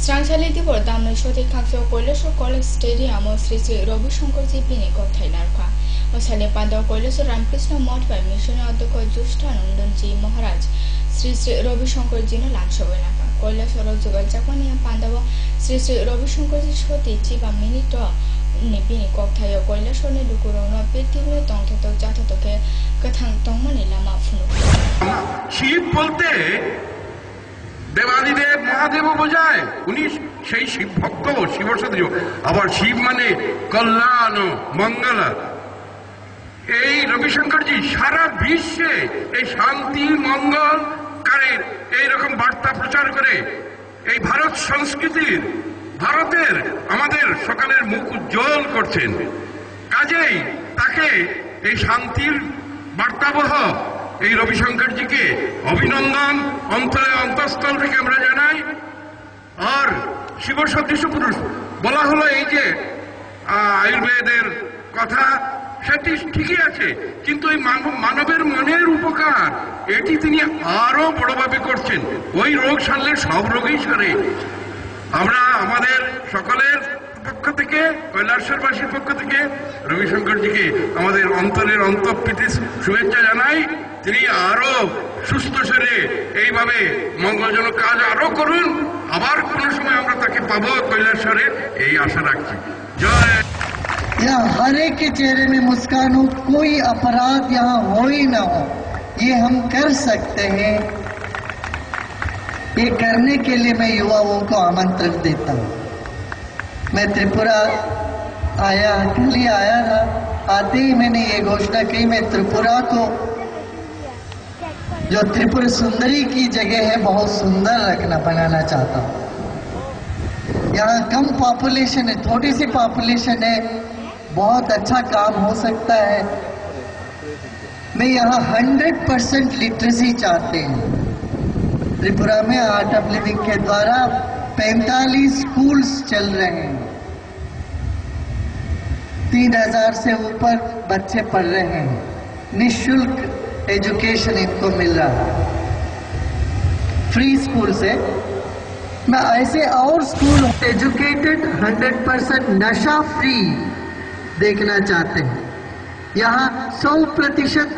Strangchali Dibor Damno Shoti Kakso Koilesho College Stadium Sri Sri Ravi Shankarji Pini Kothailarka Osale Panda Koilesho Ramkrishna Mott by Mission Adoko Jushanandanji Maharaj Sri Sri Ravi Shankarji no Lanshovenaka Koilesho Rojugal Japani Pandava Sri Sri Ravi Shankarji Shoti Chiba Minito Nipini Koktayo Koilesho ne Lukurono Pitime Tonto Jatoke Kathang Tongmani Lama Funu Sheep Polte देवादिदेव Mahadev बोझाय उनी সেই শিব ভক্ত শিব সদৃশ আবার শিব মানে কল্যাণ মঙ্গল এই রবিশঙ্করজি সারা বিশ্বে এই শান্তি মঙ্গল কারের এই রকম বার্তা প্রচার করে এই ভারত সংস্কৃতির ভারতের আমাদের সকালের মুখ উজ্জ্বল করছেন কাজেই তাকে এই শান্তির বার্তাবহ এই রবিশঙ্করজিকে অভিনন্দন অন্তরে অন্তঃস্থল থেকে আমরা জানাই আর শিব সদৃশ পুরুষ বলা হলো এই যে আয়ুর্বেদের কথা সেটি ঠিকই আছে কিন্তু এই মানবের মনের উপকার এটি তিনি আরো বড়ভাবে করছেন ওই রোগ সারলে সব রোগই সারে আমরা আমাদের সকলের পক্ষ থেকে কৈলাসবাসীর পক্ষ থেকে রবিশঙ্করজিকে আমাদের অন্তরের অন্তঃপ্রীতি শুভেচ্ছা জানাই তিনি আরো সুস্থ শরীরে এইভাবে মঙ্গলজনক কাজ আরো করুন আবার কোন সময় আমরা তাকে পাবো কৈলাসরে এই আশা রাখছি জয় यहाँ हर एक के चेहरे में मुस्कान हो कोई अपराध यहाँ हो ही ना हो ये हम कर सकते हैं ये करने के लिए मैं युवाओं को आमंत्रण देता हूँ मैं त्रिपुरा आया कल ही आया था आते ही मैंने ये घोषणा की मैं त्रिपुरा को जो त्रिपुर सुंदरी की जगह है बहुत सुंदर बनाना चाहता हूँ यहाँ कम पॉपुलेशन है थोड़ी सी पॉपुलेशन है बहुत अच्छा काम हो सकता है मैं यहाँ 100% लिटरेसी चाहते हैं त्रिपुरा में आर्ट ऑफ लिविंग के द्वारा 45 स्कूल्स चल रहे हैं 3000 से ऊपर बच्चे पढ़ रहे हैं निःशुल्क एजुकेशन इनको मिल रहा है फ्री स्कूल से मैं ऐसे और स्कूल एजुकेटेड 100% नशा फ्री देखना चाहते हैं यहाँ 100%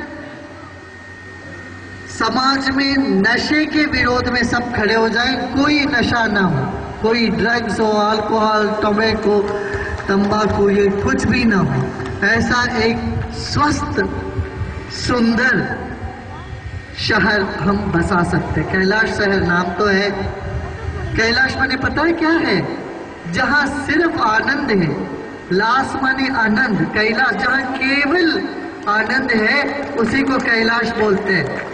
समाज में नशे के विरोध में सब खड़े हो जाएं कोई नशा ना हो कोई ड्रग्स हो अल्कोहल टोबैको तंबाकू ये कुछ भी ना हो ऐसा एक स्वस्थ सुंदर शहर हम बसा सकते कैलाश शहर नाम तो है कैलाश माने पता है क्या है जहां सिर्फ आनंद है लाश माने आनंद कैलाश जहां केवल आनंद है उसी को कैलाश बोलते हैं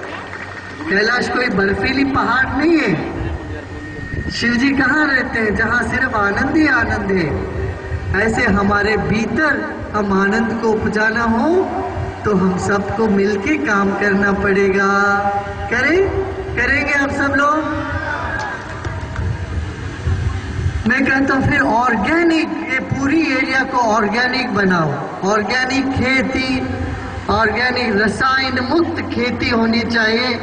कैलाश कोई बर्फीली पहाड़ नहीं है शिव जी कहाँ रहते हैं जहां सिर्फ आनंद ही आनंद है ऐसे हमारे भीतर हम आनंद को उपजाना हो तो हम सबको मिलके काम करना पड़ेगा करेंगे हम सब लोग मैं कहता हूं फिर ऑर्गेनिक ये पूरी एरिया को ऑर्गेनिक बनाओ ऑर्गेनिक खेती ऑर्गेनिक रसायन मुक्त खेती होनी चाहिए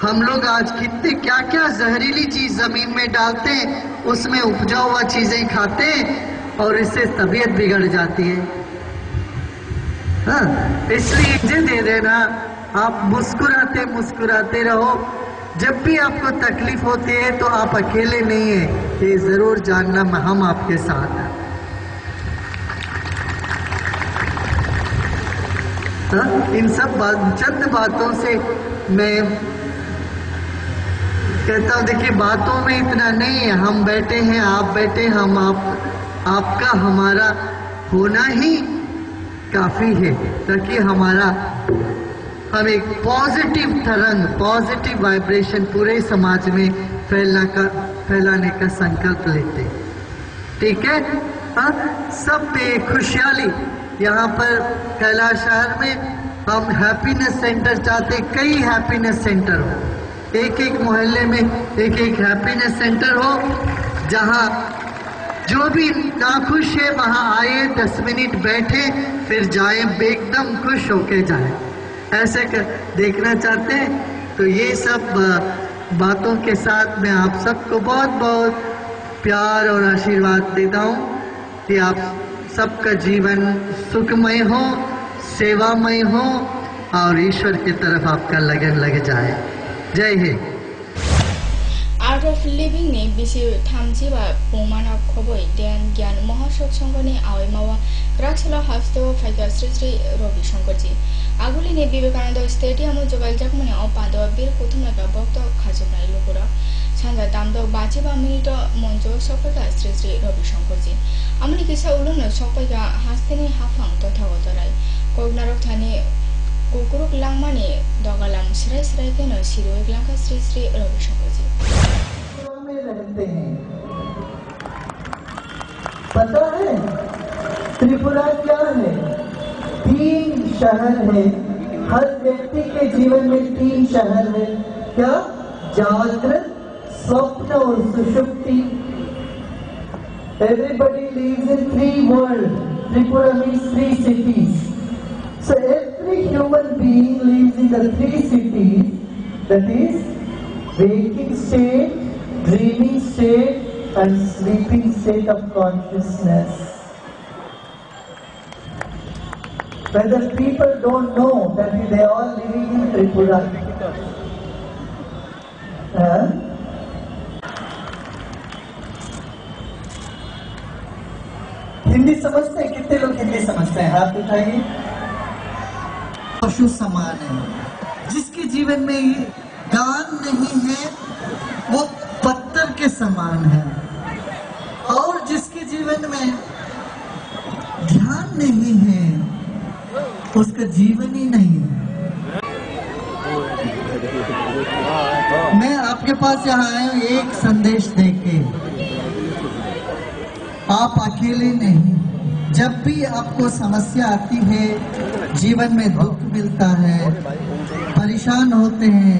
हम लोग आज कितने क्या क्या जहरीली चीज जमीन में डालते हैं उसमें उपजा हुआ चीजें खाते हैं और इससे तबीयत बिगड़ जाती है हाँ, इसलिए मुझे दे देना आप मुस्कुराते मुस्कुराते रहो जब भी आपको तकलीफ होती है तो आप अकेले नहीं है ये जरूर जानना हम आपके साथ हैं हाँ, इन सब चंद बातों से मैं कहता हूँ देखिए बातों में इतना नहीं है हम बैठे हैं आप बैठे हम आपका हमारा होना ही काफी है ताकि हमारा हम एक पॉजिटिव तरंग पॉजिटिव वाइब्रेशन पूरे समाज में फैलाने का संकल्प लेते हैं ठीक है हाँ सब पे खुशहाली यहाँ पर कैलाश शहर में हम हैप्पीनेस सेंटर चाहते कई हैप्पीनेस सेंटर हो एक एक मोहल्ले में एक एक हैप्पीनेस सेंटर हो जहाँ जो भी नाखुश है वहाँ आए 10 मिनट बैठे फिर जाए एकदम खुश होके जाए ऐसे देखना चाहते हैं तो ये सब बातों के साथ मैं आप सबको बहुत बहुत प्यार और आशीर्वाद देता हूँ कि आप सबका जीवन सुखमय हो, सेवामय हो और ईश्वर की तरफ आपका लगन लग जाए। जय हिंद। आर्ट अफ लिविंग ने बिसि थामजिबा पुंमाना खबय ध्यान ज्ञान महासत्संगनि आवयमावा ग्राक्सला हास्तेव फाइका श्री श्री रवि शंकरजी आगुलिनि विवेकानंद स्टेडियम जगाइलजाकमनि अपाद बीर कुथुमनाका भक्त खाजोबनाय लोगोरा सानजा दामदक 52 मिनिट मঞ্চ सफाइका श्री श्री रवि शंकरजी आमनि किसा उलुन सफाइका हास्तेनि हाफां तथागत राय कोगनारक थानि कुकुरुक लांगमानि दगालाम सिराय सिरायकेनो सिरोय ग्लांका श्री श्री रवि शंकरजी में रहते हैं। पता है त्रिपुरा क्या है? 3 शहर है। हर व्यक्ति के जीवन में 3 शहर है। क्या? जागृत, स्वप्न और सुषुप्ति। Everybody lives in 3 worlds. Tripura means 3 cities. So every human being lives in the 3 cities. That is waking state, dreaming state and sleeping state of consciousness. Whether people don't know that they are all living in Tripura. Hindi समझते हैं? कितने लोग हिंदी समझते हैं? हाथ उठाइए। पशु समान है। जिसके जीवन में ज्ञान नहीं है वो पत्थर के समान है, और जिसके जीवन में ध्यान नहीं है उसका जीवन ही नहीं है। मैं आपके पास यहाँ आया हूँ एक संदेश देके, आप अकेले नहीं। जब भी आपको समस्या आती है, जीवन में दुख मिलता है, परेशान होते हैं,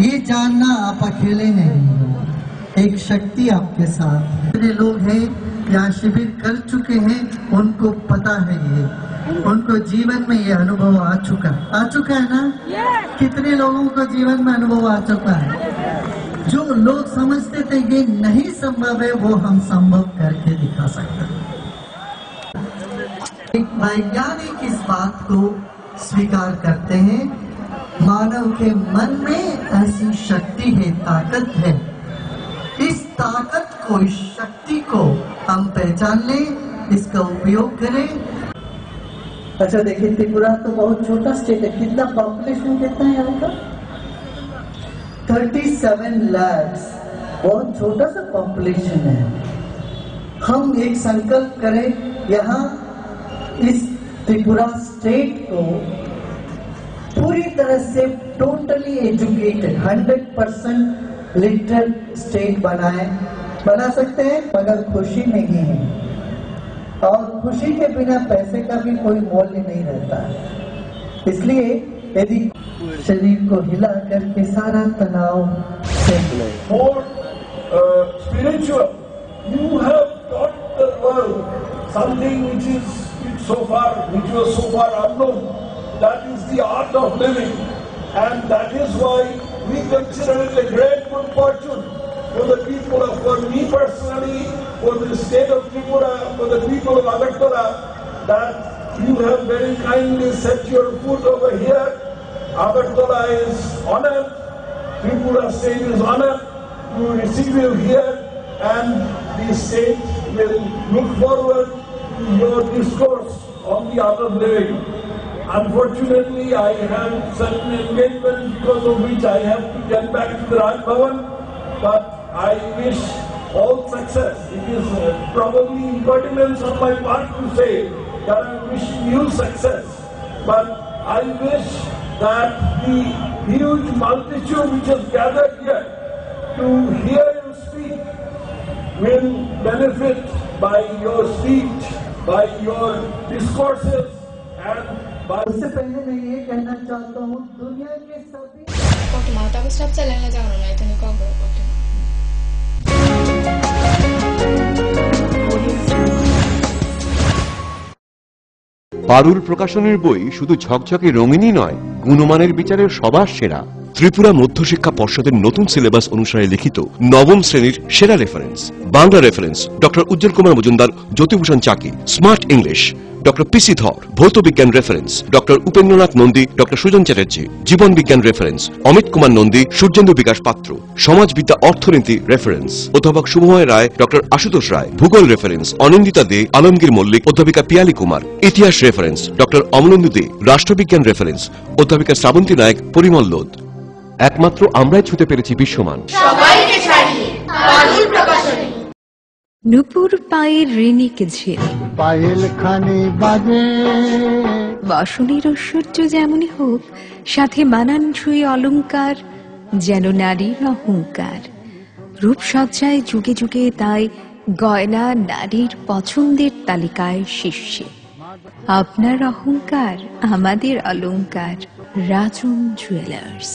ये जानना आप अकेले नहीं हो, एक शक्ति आपके साथ। कितने लोग हैं यहाँ शिविर कर चुके हैं, उनको पता है ये, उनको जीवन में ये अनुभव आ चुका है ना? कितने लोगों को जीवन में अनुभव आ चुका है? जो लोग समझते थे ये नहीं संभव है, वो हम संभव करके दिखा सकते हैं। एक वैज्ञानिक इस बात को स्वीकार करते हैं, मानव के मन में ऐसी शक्ति है, ताकत है। इस ताकत को, इस शक्ति को हम पहचान लें, इसका उपयोग करें। अच्छा देखिए, त्रिपुरा तो बहुत छोटा स्टेट है। कितना पॉपुलेशन कितना है यहाँ का? 37 लाख। बहुत छोटा सा पॉपुलेशन है। हम एक संकल्प करें, यहाँ इस त्रिपुरा स्टेट को पूरी तरह से टोटली एजुकेटेड 100% लिटरेट स्टेट बना सकते हैं, मगर खुशी नहीं है। और खुशी के बिना पैसे का भी कोई मूल्य नहीं रहता है। इसलिए यदि शरीर को हिला करके सारा तनाव more spiritual, you have taught the world something which was so far unknown. That is the art of living, and that is why we consider it a great good fortune for the people of, for me personally, for the state of Tripura, for the people of Agartala, that you have very kindly set your foot over here. Agartala is honored, Tripura state is honored to receive you here, and the state will look forward to your discourse on the art of living. Unfortunately, I have certain engagement because of which I have to get back to the Raj Bhavan, but I wish all success. It is probably impertinence on my part to say that I wish you success, but I wish that the huge multitude which has gathered here to hear you speak will benefit by your speech, by your discourses, and उससे पहले मैं ये कहना चाहता हूँ, दुनिया के सभी Kotima, tapos stop sa lang na dyan, na ito ni Kogo, Kotima. পারুল প্রকাশনের বই শুধু ঝকঝকে রঙিনই নয়, গুণমানের বিচারে সবার সেরা। ত্রিপুরা মধ্যশিক্ষা পর্ষদের নতুন সিলেবাস অনুসারে লিখিত নবম শ্রেণীর সেরা reference. Bangla reference doctor Ujjwal Kumar Majumdar, Jyotibhushan Chaki. Smart English doctor P C Dhar. ভৌত বিজ্ঞান reference doctor Upendranath Nandi, doctor Sujan Chatterjee. জীবন বিজ্ঞান রেফারেন্স অমিত কুমার নন্দী, সূর্যেন্দু বিকাশ পাত্র। সমাজবিদ্যা অর্থনীতি রেফারেন্স অধ্যাপক শুভময় রায়, ডক্টর আশুতোষ রায়। ভূগোল রেফারেন্স অনিন্দিতা দে, আলমগীর মল্লিক, অধ্যাপিকা পিয়ালি কুমার। ইতিহাস রেফারেন্স ডক্টর অমলেন্দু দে। রাষ্ট্রবিজ্ঞান রেফারেন্স অধ্যাপিকা শ্রাবন্তী নায়ক, পরিমল লোধ। একমাত্র আমরাই ছুতে পেরেছি বিশ্বমান। নুপুর পায়ের ঋণিক ঝিল, पायल खाने बाजे বাসনের ঐশ্বর্য যেমনই হোক, সাথে মানানসই অলংকার, যেন নারীর অহংকার। রূপসজ্জায় যুগে যুগে তাই গয়না নারীর পছন্দের তালিকায় শীর্ষে। আপনার অহংকার আমাদের অলংকার। রাজন জুয়েলার্স।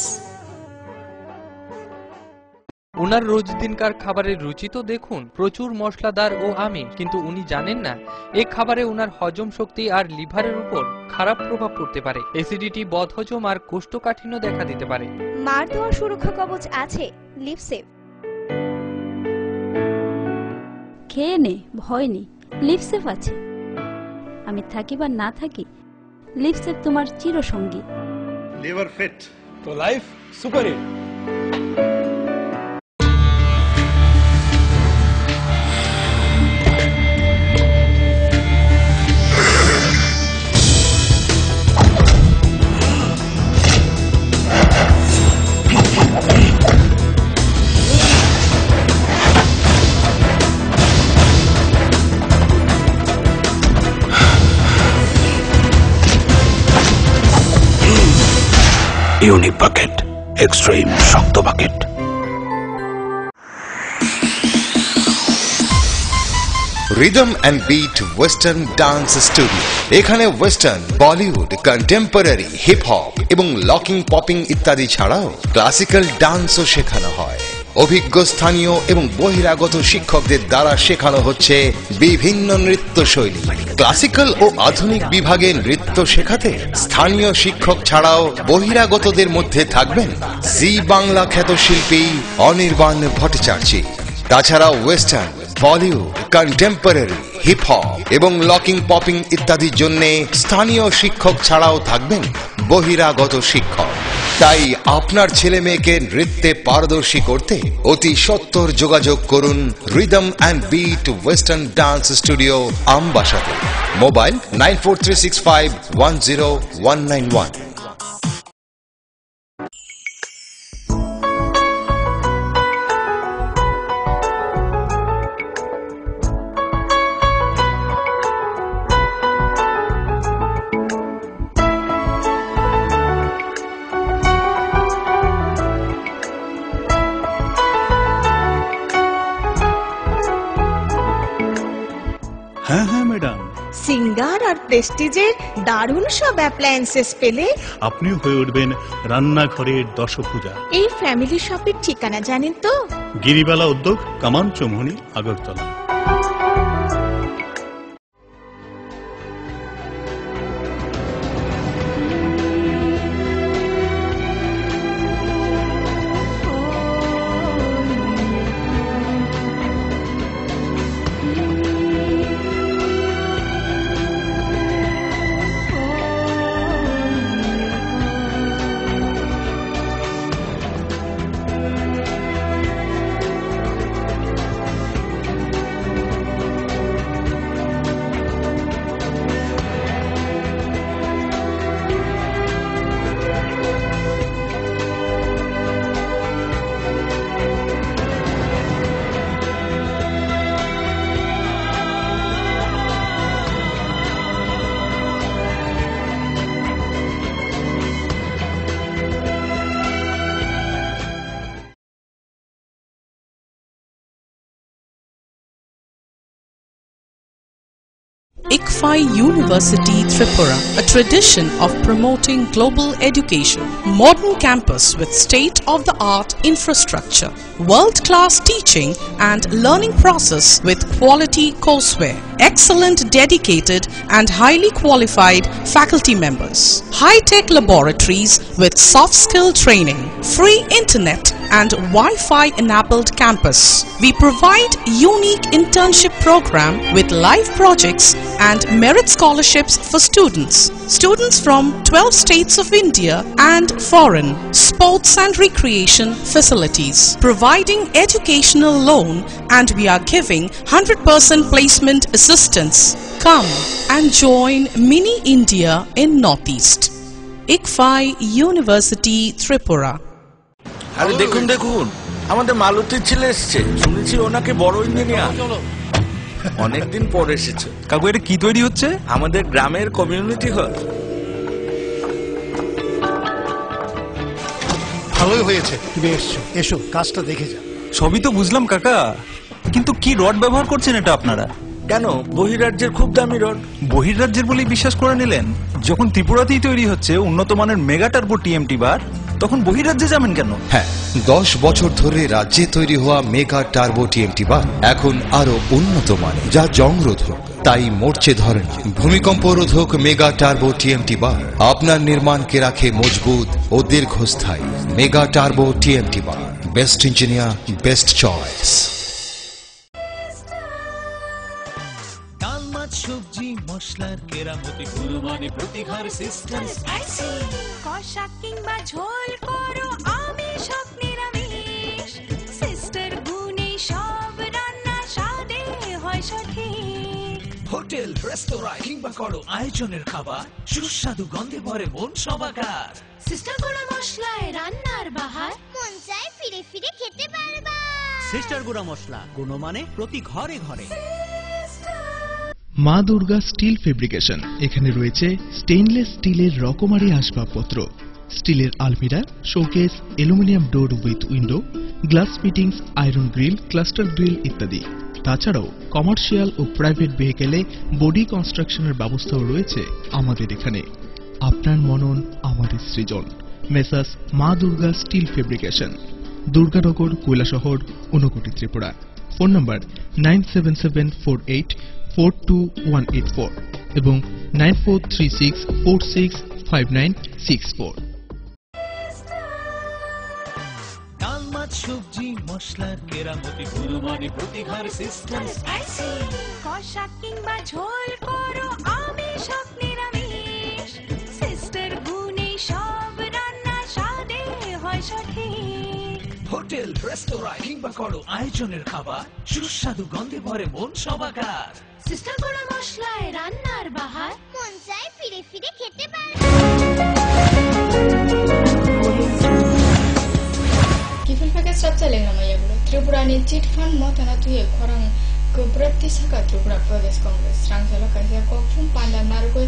ওনার রোজ দিনকার খাবারের রুচি তো দেখুন, প্রচুর মশলাদার ও আমিষ, কিন্তু উনি জানেন না এই খাবারে ওনার হজম শক্তি আর লিভারের উপর খারাপ প্রভাব পড়তে পারে। অ্যাসিডিটি, বদহজম আর কোষ্ঠকাঠিন্য দেখা দিতে পারে। মার দেওয়া সুরক্ষা কবচ আছে লিভসেভ। খেয়ে নে, ভয় নেই, লিভসেভ আছে। আমি থাকি বা না থাকি, লিভসেভ তোমার চিরসঙ্গী। লিভার ফিট তো life super hit. Unique bucket, extreme শক্ত bucket. Rhythm and beat western dance studio. এখানে western, Bollywood, contemporary, hip hop এবং লকিং, পপিং ইত্যাদি ছাড়াও ক্লাসিক্যাল ডান্সও শেখানো হয়। অভিজ্ঞ স্থানীয় এবং বহিরাগত শিক্ষকদের দ্বারা শেখানো হচ্ছে বিভিন্ন নৃত্য শৈলী। ক্লাসিক্যাল ও আধুনিক বিভাগে নৃত্য শেখাতে স্থানীয় শিক্ষক ছাড়াও বহিরাগতদের মধ্যে থাকবেন জি বাংলা খ্যাত শিল্পী অনির্বাণ ভট্টাচার্য। তাছাড়া western, Bollywood, contemporary, hip hop এবং লকিং, পপিং ইত্যাদির জন্য স্থানীয় শিক্ষক ছাড়াও থাকবেন বহিরাগত শিক্ষক। তাই আপনার ছেলে মেয়েকে নৃত্যে পারদর্শী করতে অতি সত্বর যোগাযোগ করুন rhythm and beat western dance studio, আমবাসাতে। মোবাইল 9436510191। হ্যাঁ হ্যাঁ ম্যাডাম, সিঙ্গার আর প্রেস্টিজের দারুণ সব অ্যাপ্লায়েন্সেস পেলে আপনিও হয়ে উঠবেন রান্নাঘরের দশভুজা। এই ফ্যামিলি শপের ঠিকানা জানেন তো? Giribala Udyog, Kaman Chowmuhani, Agartala. ICFI University Tripura, a tradition of promoting global education. Modern campus with state-of-the-art infrastructure, world-class teaching and learning process with quality courseware, excellent dedicated and highly qualified faculty members, high-tech laboratories with soft skill training, free internet and Wi-Fi enabled campus. We provide unique internship program with live projects and merit scholarships for students. Students from 12 states of India and foreign, sports and recreation facilities, providing educational loan, and we are giving 100% placement assistance. Come and join Mini India in Northeast. ICFI University Tripura. আরে দেখুন দেখুন আমাদের মালতীর ছেলে এসেছে, শুনেছি ওনাকে বড় engineer. অনেকদিন পর এসেছে। কাকু এটা কি তৈরি হচ্ছে? আমাদের গ্রামের কমিউনিটি হল। ভালোই হয়েছে তুমি এসছো, এসো কাজটা দেখে যা। সবই তো বুঝলাম কাকা, কিন্তু কি রড ব্যবহার করছেন এটা আপনারা? কেন, বহিরাজ্যের খুব দামি রড। বহিরাজ্যের বলেই বিশ্বাস করে নিলেন? যখন ত্রিপুরাতেই তৈরি হচ্ছে উন্নত মানের মেগা টার্বো টিএমটি বার, তখন বহিরাজ্যে যাবেন কেন? হ্যাঁ, 10 বছর ধরে রাজ্যে তৈরি হওয়া মেগা টার্বো টিএমটি বার এখন আরো উন্নত মানের, যা জং রোধক, তাই মরচে ধরে না। ভূমিকম্প রোধক মেগা টার্বো টিএমটি বার আপনার নির্মাণকে রাখে মজবুত ও দীর্ঘস্থায়ী। মেগা টার্বো টিএমটি বার, বেস্ট ইঞ্জিনিয়ার, বেস্ট চয়েস। সবজি মশলার কেরামতি গুণমানে প্রতিঘর সিস্টেম স্পাইসি কষা কিংবা ঝোল করো আমিষ হোক নিরামিষ সিস্টার গুণে সব রান্না স্বাদে হয় সঠিক। হোটেল রেস্তোরাঁ কিংবা করো আয়োজনের খাবার সুস্বাদু গন্ধে ভরে মন সবাকার। সিস্টার গুঁড়া মশলায় রান্নার বাহার মন চায় ফিরে ফিরে খেতে পারবা। সিস্টার গুঁড়া মশলা গুণমানে প্রতি ঘরে ঘরে। মা দুর্গা স্টিল ফেব্রিকেশন, এখানে রয়েছে স্টেইনলেস স্টিলের রকমারি আসবাবপত্র, স্টিলের আলমিরা, showcase, aluminium door with window, glass fittings, iron grill, cluster grill ইত্যাদি। তাছাড়াও কমার্শিয়াল ও প্রাইভেট ভেহিকেলে বডি কনস্ট্রাকশনের ব্যবস্থাও রয়েছে আমাদের এখানে। আপনার মনন আমাদের সৃজন। Messrs Maa Durga steel fabrication, Durganagar, Kailashahar, Unakoti, Tripura. Phone number 9774842184 এবং 9436465964। ডাল মাছ সবজি মশলার কেরামতি গুণমানে প্রতিঘর সিস্টেম স্পাইসি কষা কিংবা ঝোল করো আমিষ হোক নিরামিষ সিস্টার গুণে সব রান্না স্বাদে হয় সঠিক। হোটেল রেস্তোরাঁ কিংবা করো আয়োজনের খাবার সুস্বাদু গন্ধে ভরে মন সবাকার। সিস্টার গুঁড়া মশলায় রান্নার বাহার মন চায় ফিরে ফিরে খেতে পারবা। Kifin pakai sabza leng nama ya bro. Tripura ni cheat fund mo thana tu ye korang keberati saka Tripura Pradesh Congress. Rang sala kaisa kokchum panda narko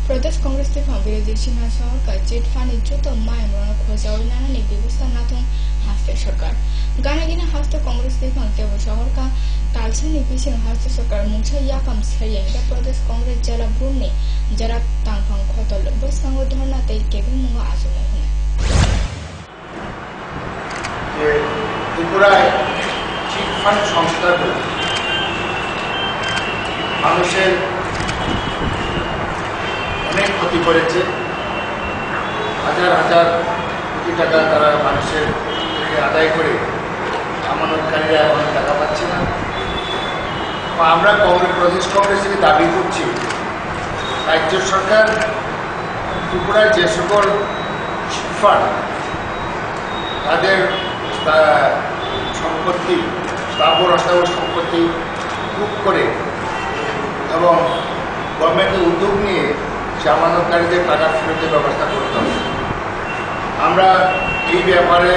Pradesh Congress te phang বিরোধী সীমা সহ চেট fund যত mine রণ খোঁজা নানা নি ব্যবস্থা নাথং হাসতে সরকার গানে গিনে হাসতে কংগ্রেস te phang te শহর কা তালছে নি বিসিং হাসতে সরকার মুছা ইয়াকাম সেরিয়া এটা প্রদেশ কংগ্রেস জেলা ব্রুনে যারা তাংফাং খতল বসঙ্গ ধর্ণা তে কেবি মুঙ্গা আসলে হনে যে ত্রিপুরায় চিটফান্ড সংস্থাগুলো মানুষের অনেক ক্ষতি করেছে। হাজার হাজার কোটি টাকা তারা মানুষের থেকে আদায় করে আমানতকারীরা অনেক টাকা পাচ্ছে না। আমরা প্রদেশ কংগ্রেস থেকে দাবি করছি রাজ্য সরকার ত্রিপুরায় যে সকল চিটফান্ড তাদের সম্পত্তি স্থাবর অস্থাবর সম্পত্তি বুক করে এবং গভর্নমেন্টের উদ্যোগ নিয়ে জামানতকারীদের টাকা ফেরতের ব্যবস্থা করতে হবে। আমরা এই ব্যাপারে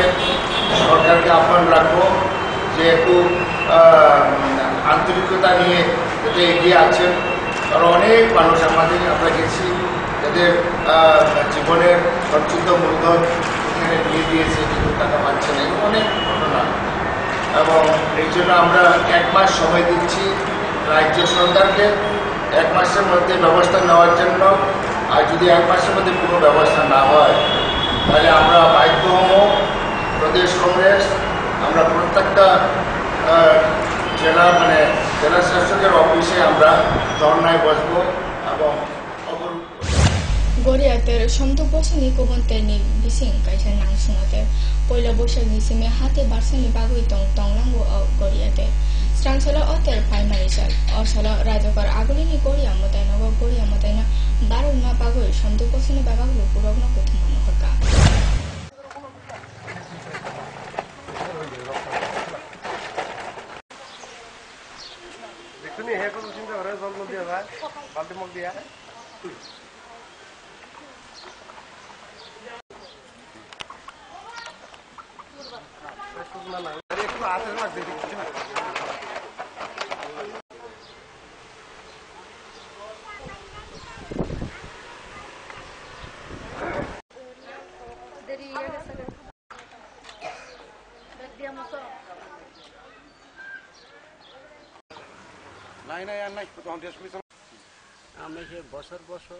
সরকারকে আহ্বান রাখবো যে একটু আন্তরিকতা নিয়ে যাতে এগিয়ে আছেন, কারণ অনেক মানুষ আমরা গেছি যাদের জীবনের সঞ্চিত মূলধন এখানে দিয়ে দিয়েছে কিন্তু টাকা পাচ্ছে না, অনেক ঘটনা। এবং এই জন্য আমরা 1 মাস সময় দিচ্ছি রাজ্য সরকারকে 1 মাসের মধ্যে ব্যবস্থা নেওয়ার জন্য। আর যদি 1 মাসের মধ্যে কোনো ব্যবস্থা না হয় তাহলে আমরা বাধ্য হব প্রদেশ কংগ্রেস আমরা প্রত্যেকটা জেলা শাসকের অফিসে আমরা ধর্নায় বসবো এবং গড়িয়াতের সমদু বছরनि गुबुनतेनि बिसिं गायसन नांसुङाते पहिला बैसागनि सिमे हाते बारसानि बागै तंलांगो गड़ियाते स्रांसला अतेर प्राइमारि साल असल राजकर आगुलिनि गड़िया मतायना 12 मा बागै समदु बछरनि बागागुलो पुरग्न गथमानो हका देखुनी हे को चिंता करे जल न दिया भाई बाल्टी मग दिया আমি যে বছর বছর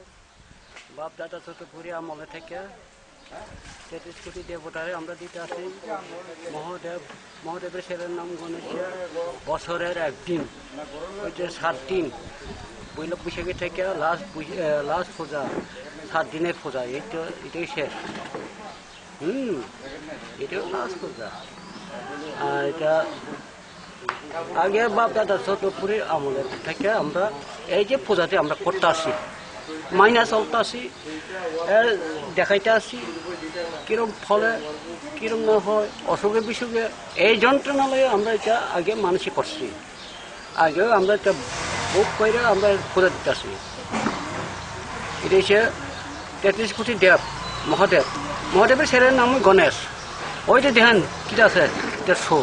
বাপ দাদা চতুর্পুরি আমলে থেকে 33 কোটি দেবতারে আমরা দিতে আসি। মহাদেবের ছেলের নাম গণেশিয়া বছরের একদিন ওই যে 7 দিন পয়লা বৈশাখী থেকে লাস্ট পূজা 7 দিনের পূজা এটাই শেষ। এটাও লাস্ট পূজা। আর এটা আগে বাপ দাদা চতুর্পুরীর আমলের থেকে আমরা এই যে পূজাতে আমরা করতে আসি মাইনা চলতে আসি দেখাইতে আসি কিরম ফলে কিরম না হয় অসুখে বিসুখে এই যন্ত্রণালয়ে আমরা এটা আগে মানুষই করছি। আগেও আমরা এটা বুক করে আমরা পূজা দিতে আসি। এটা হচ্ছে 33 কোটি দেব মহাদেবের ছেলের নাম গণেশ। ওইটা দেখেন কি আছে এটা শো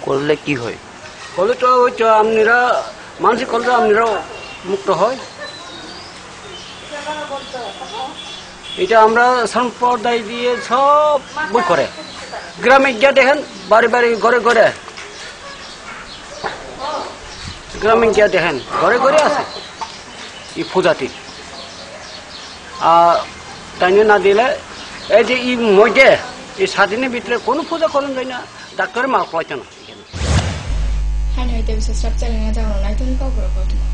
করলে কি হয়? করলে তো ওই তো আপনারা মানসিক করলে আপনারাও মুক্ত হয়। এটা আমরা সম্প্রদায় দিয়ে সব বই করে গ্রামে গিয়ে দেখেন বাড়ি বাড়ি ঘরে ঘরে গ্রামে গিয়ে দেখেন ঘরে ঘরে আছে এই পূজাটি। আর তাই না দিলে এই যে এই মধ্যে এই 7 দিনের ভিতরে কোনো পূজা করেন যায় না, ডাক্তারের মাল খাওয়াইতে না। 하늘대 위서 샵자리나 장으로 나이트니 거꾸로 거두마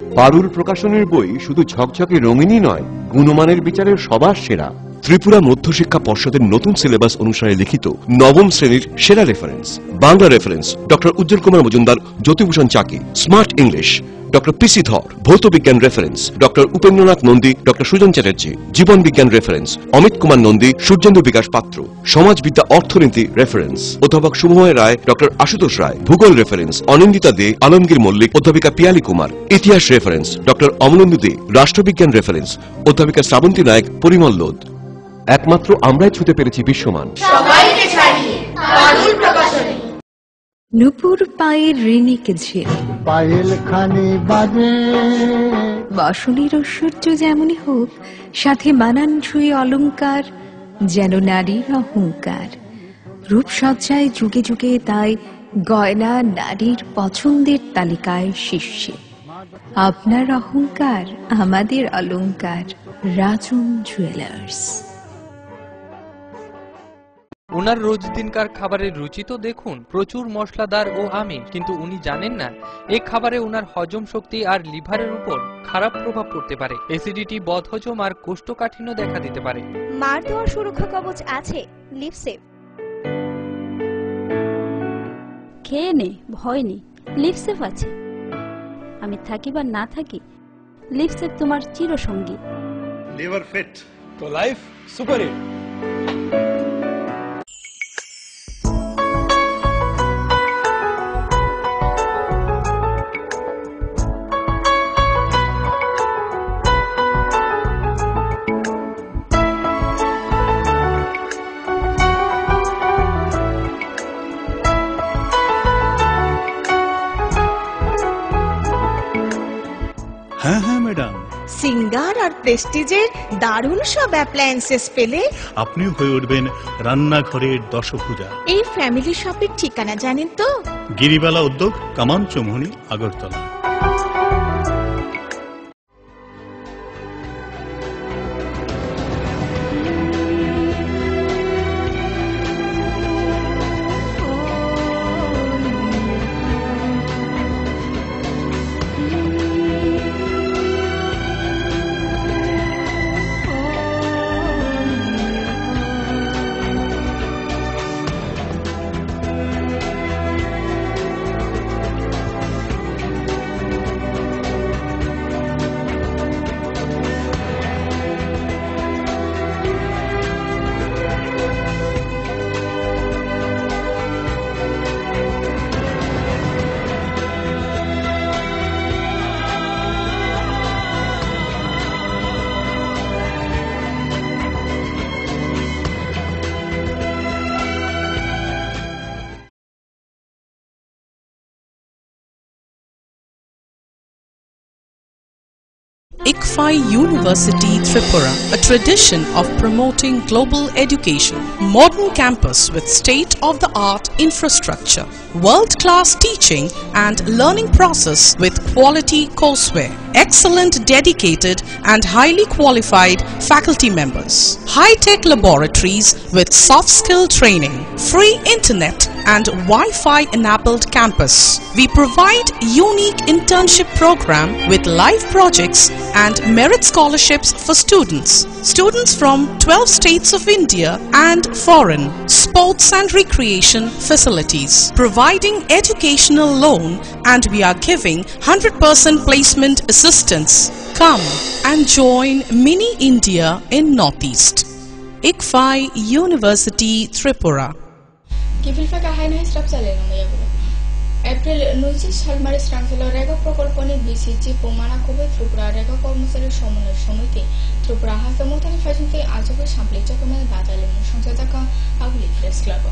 পারুল প্রকাশনের বই শুধু ঝকঝকে রঙিনই নয়, গুণমানের বিচারের সবার সেরা। ত্রিপুরা মধ্যশিক্ষা পর্ষদের নতুন সিলেবাস অনুসারে লিখিত নবম শ্রেণীর সেরা reference. Bangla reference doctor Ujjwal Kumar Majumdar, Jyotibhushan Chaki. Smart English doctor P C Dhar. ভৌত বিজ্ঞান reference doctor Upendranath Nandi, doctor Sujan Chatterjee. জীবন বিজ্ঞান রেফারেন্স অমিত কুমার নন্দী, সূর্যেন্দু বিকাশ পাত্র। সমাজবিদ্যা অর্থনীতি রেফারেন্স অধ্যাপক শুভময় রায়, ডক্টর আশুতোষ রায়। ভূগোল রেফারেন্স অনিন্দিতা দে, আলমগীর মল্লিক, অধ্যাপিকা পিয়ালি কুমার। ইতিহাস রেফারেন্স ডক্টর অমলেন্দু দে। রাষ্ট্রবিজ্ঞান রেফারেন্স অধ্যাপিকা শ্রাবন্তী নায়ক, পরিমল লোধ। একমাত্র আমরাই ছুতে পেরেছি বিশ্বমান। সবাইকে ছাড়িয়ে পারুল প্রকাশনী। নুপুর পায়ের ঋণিক ঝিল পায়েল খানে বাজে বাসনের ঐশ্বর্য যেমনই হোক, সাথে মানানসই অলংকার যেন নারীর অহংকার। রূপসজ্জায় যুগে যুগে তাই গয়না নারীর পছন্দের তালিকায় শীর্ষে। আপনার অহংকার আমাদের অলংকার। রাজন জুয়েলার্স। ওনার রোজ দিনকার খাবারের রুচি তো দেখুন, প্রচুর মশলাদার ও আমিষ, কিন্তু উনি জানেন না এই খাবারে ওনার হজম শক্তি আর লিভারের উপর খারাপ প্রভাব পড়তে পারে। অ্যাসিডিটি, বদহজম আর কোষ্ঠকাঠিন্য দেখা দিতে পারে। মার দেওয়া সুরক্ষা কবচ আছে লিভসেভ। খেয়ে নে, ভয় নেই, লিভসেভ আছে। আমি থাকি বা না থাকি, লিভসেভ তোমার চিরসঙ্গী। লিভার ফিট তো লাইফ সুপার হিট। সিঙ্গার আর প্রেস্টিজের দারুণ সব অ্যাপ্লায়েন্সেস পেলে আপনিও হয়ে উঠবেন রান্নাঘরের দশভুজা। এই ফ্যামিলি শপের ঠিকানা জানেন তো? Giribala Udyog, Kaman Chowmuhani, Agartala. ICFI University Tripura, a tradition of promoting global education, modern campus with state-of-the-art infrastructure, world-class teaching and learning process with quality courseware, excellent dedicated and highly qualified faculty members, high-tech laboratories with soft skill training, free internet and Wi-Fi enabled campus. We provide unique internship program with live projects and merit scholarships for students. Students from 12 states of India and foreign, sports and recreation facilities, providing educational loan, and we are giving 100% placement assistance. Come and join Mini India in Northeast. ICFI University Tripura. Gifilfaka haina strapsale no mayaguro. April 29 সালমারে শ্রাংচল REGA প্রকল্পনি BCG প্রমাণা কবে ত্রিপুরা রেগা কর্মচারী সমন্বয় সমিতি ত্রিপুরা হাসমতনি ফাইসনতে আজকে সামপ্লি চকমে বাজালিন সংসদকা আগুলি press club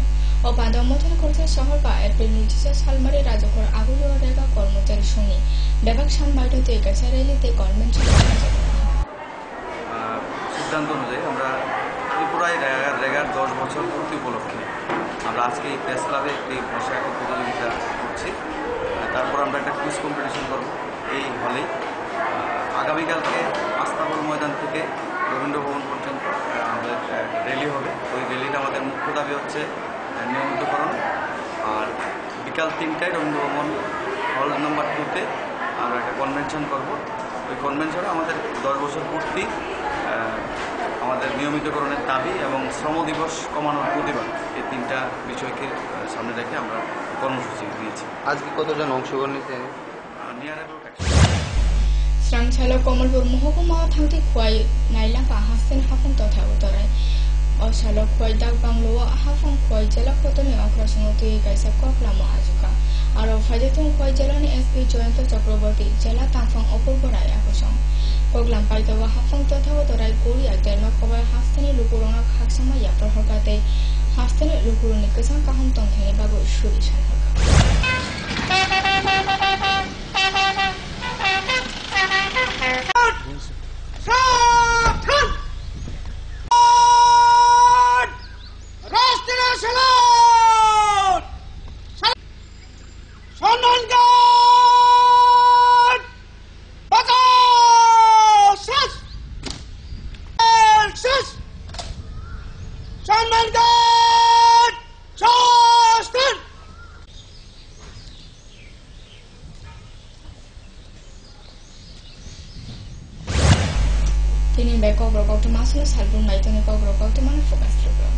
ও বাদামতনি করছে শহর বা April 29 সালমারে রাজকর আগুলি রেগা কর্মচারী সঙ্গে বিভাগ সামবাইটতে একাচারেলিতে কনভেনশন সিদ্ধান্ত অনুযায়ী আমরা ত্রিপুরায় রেগার 10 বছর পূর্তি উপলক্ষে আমরা আজকে এই প্রেস ক্লাবে একটি বসে একটা প্রতিযোগিতা করছি। তারপর আমরা একটা কুইজ কম্পিটিশন করব এই হলেই। আগামীকালকে আস্তাবল ময়দান থেকে রবীন্দ্র ভবন পর্যন্ত আমাদের র্যালি হবে। ওই র্যালিটা আমাদের মুখ্য দাবি হচ্ছে নিয়মিতকরণ। আর বিকাল 3টায় রবীন্দ্র ভবন হল নম্বর 2-তে আমরা একটা কনভেনশন করব। ওই কনভেনশনে আমাদের 10 বছর পূর্তি, আমাদের নিয়মিতকরণের দাবি এবং শ্রম দিবস কমানোর প্রতিবাদ, এই 3টা বিষয়কে সামনে রেখে আমরা কর্মসূচি নিয়েছি। আজকে কতজন অংশগ্রহণ নিয়েছে? শ্রাংছাল কমলপুর মহকুমা থাংতি খুয়াই নাইলাকা হাসেন হাফং তথা উত্তরায় অশাল খুয়াই দাগ বাংলো হাফং খুয়াই জেলা কতনি অগ্রসং তুই গাইসা ককলাম আজকা আর ফাইদেতুং খুয়াই জেলানি এসপি জয়ন্ত চক্রবর্তী জেলা তাফং অপূর্ব রায় আকর্ষণ কগলাম পাইতাও হাফং তথা উত্তরায় কোরিয়া তেলমা কবাই হাস্তেনি লুকুরনা খাকসামা ইয়াপ্র হরকাতে হাস্তেনি লুকুরনি কসাং কাহম তংথেনি বাগু সুরি সানহরকা Tinin by Cobra Cautomasula, Salbun Maitoni Cobra Cautoman, Focus Tripura.